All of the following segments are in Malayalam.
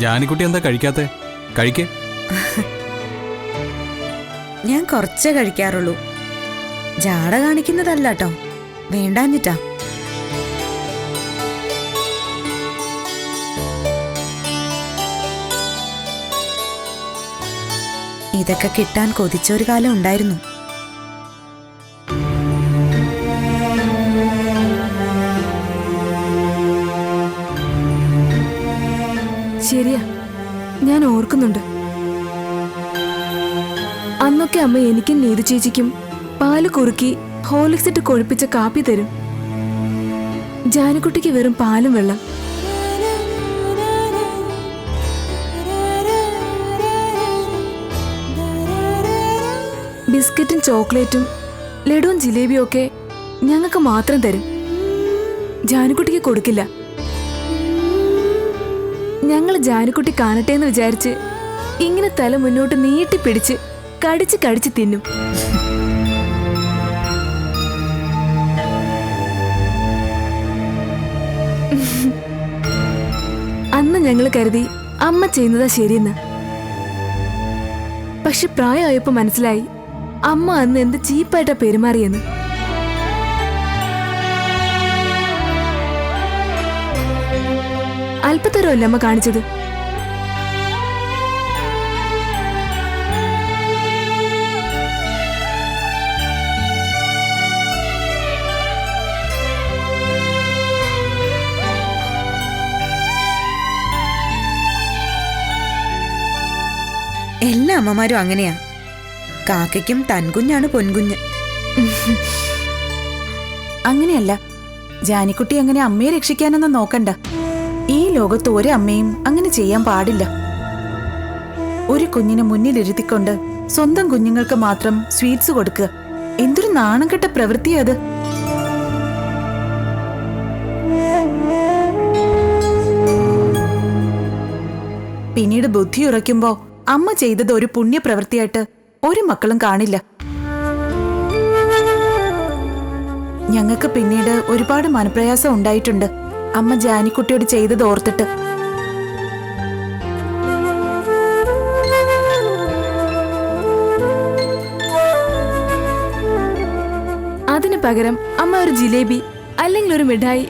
ജാനിക്കുട്ടി എന്താ കഴിക്കാത്തെ? കഴിക്കേ. ഞാൻ കുറച്ചേ കഴിക്കാറുള്ളൂ. ജാട കാണിക്കുന്നതല്ല കേട്ടോ, വേണ്ടാഞ്ഞിട്ടാ. ഇതൊക്കെ കിട്ടാൻ കൊതിച്ചൊരു കാലം ഉണ്ടായിരുന്നു. ശരിയാ, ഞാൻ ഓർക്കുന്നുണ്ട്. അന്നൊക്കെ അമ്മ എനിക്കും നീതു ചേച്ചിക്കും പാല് കുറുക്കി ഹോർലിക്സ് ഇട്ട് കൊഴുപ്പിച്ച കാപ്പി തരും. ജാനിക്കുട്ടിക്ക് വെറും പാലും വെള്ളം. ബിസ്ക്കറ്റും ചോക്ലേറ്റും ലഡുവും ജിലേബിയും ഒക്കെ ഞങ്ങൾക്ക് മാത്രം തരും. ജാനിക്കുട്ടിക്ക് കൊടുക്കില്ല. ഞങ്ങൾ ജാനിക്കുട്ടി കാണട്ടെ എന്ന് വിചാരിച്ച് ഇങ്ങനെ തല മുന്നോട്ട് നീട്ടിപ്പിടിച്ച് കടിച്ച് കടിച്ച് തിന്നും. അന്ന് ഞങ്ങൾ കരുതി അമ്മ ചെയ്യുന്നതാ ശരിയെന്ന്. പക്ഷെ പ്രായമായപ്പോ മനസ്സിലായി അമ്മ അന്ന് എന്ത് ചീപ്പായിട്ടാ പെരുമാറിയെന്ന്. അല്പത്തരമല്ല അമ്മ കാണിച്ചത്. എല്ലാ അമ്മമാരും അങ്ങനെയാ. കാക്കയ്ക്കും തൻകുഞ്ഞാണ് പൊൻകുഞ്ഞ്. അങ്ങനെയല്ല, ജാനിക്കുട്ടി അങ്ങനെ അമ്മയെ രക്ഷിക്കാനൊന്നും നോക്കണ്ട. ഈ ലോകത്ത് ഒരമ്മയും അങ്ങനെ ചെയ്യാൻ പാടില്ല. ഒരു കുഞ്ഞിനെ മുന്നിലിരുത്തിക്കൊണ്ട് സ്വന്തം കുഞ്ഞുങ്ങൾക്ക് മാത്രം സ്വീറ്റ്സ് കൊടുക്കുക എന്തൊരു നാണം കെട്ട പ്രവൃത്തിയാ അത്. പിന്നീട് ബുദ്ധി ഉറയ്ക്കുമ്പോ അമ്മ ചെയ്തത് ഒരു പുണ്യപ്രവൃത്തിയായിട്ട് ഒരു മക്കളും കാണില്ല. ഞങ്ങൾക്ക് പിന്നീട് ഒരുപാട് മനപ്രയാസം ഉണ്ടായിട്ടുണ്ട് അമ്മ ജാനിക്കുട്ടിയോട് ചെയ്തത് ഓർത്തിട്ട്. അതിന് പകരം അമ്മ ഒരു ജിലേബി അല്ലെങ്കിൽ ഒരു മിഠായി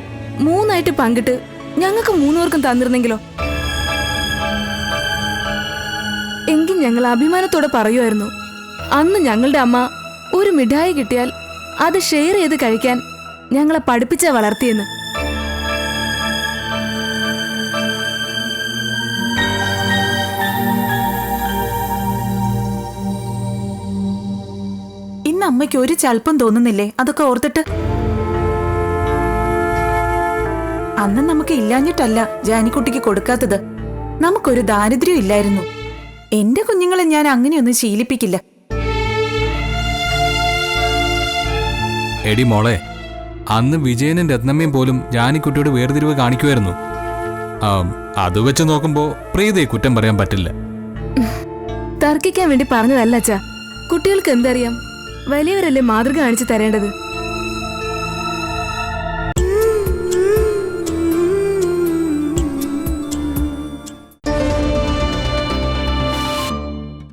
3ആയിട്ട് പങ്കിട്ട് ഞങ്ങൾക്ക് 3 പേർക്കും തന്നിരുന്നെങ്കിലോ? എങ്കിൽ ഞങ്ങൾ അഭിമാനത്തോടെ പറയുമായിരുന്നു, അന്ന് ഞങ്ങളുടെ അമ്മ ഒരു മിഠായി കിട്ടിയാൽ അത് ഷെയർ ചെയ്ത് കഴിക്കാൻ ഞങ്ങളെ പഠിപ്പിച്ചാ വളർത്തിയെന്ന്. ഇന്ന് അമ്മയ്ക്ക് ഒരു ചൽപ്പം തോന്നുന്നില്ലേ അതൊക്കെ ഓർത്തിട്ട്? അന്ന് നമുക്ക് ഇല്ലാഞ്ഞിട്ടല്ല ജാനിക്കുട്ടിക്ക് കൊടുക്കാത്തത്, നമുക്കൊരു ദാരിദ്ര്യം ഇല്ലായിരുന്നു. എന്റെ കുഞ്ഞുങ്ങളെ ഞാൻ അങ്ങനെയൊന്നും ശീലിപ്പിക്കില്ല. എടി മോളെ, അന്ന് വിജയനും രത്നമ്മയും പോലും ജാനിക്കുട്ടിയോട് വേർതിരിവ് കാണിക്കുമായിരുന്നു. അത് വെച്ച് നോക്കുമ്പോ പ്രീതയെ കുറ്റം പറയാൻ പറ്റില്ല. തർക്കിക്കാൻ വേണ്ടി പറഞ്ഞതല്ല അച്ഛാ. കുട്ടികൾക്ക് എന്തറിയാം, വലിയവരല്ലേ മാതൃക കാണിച്ചു തരേണ്ടത്.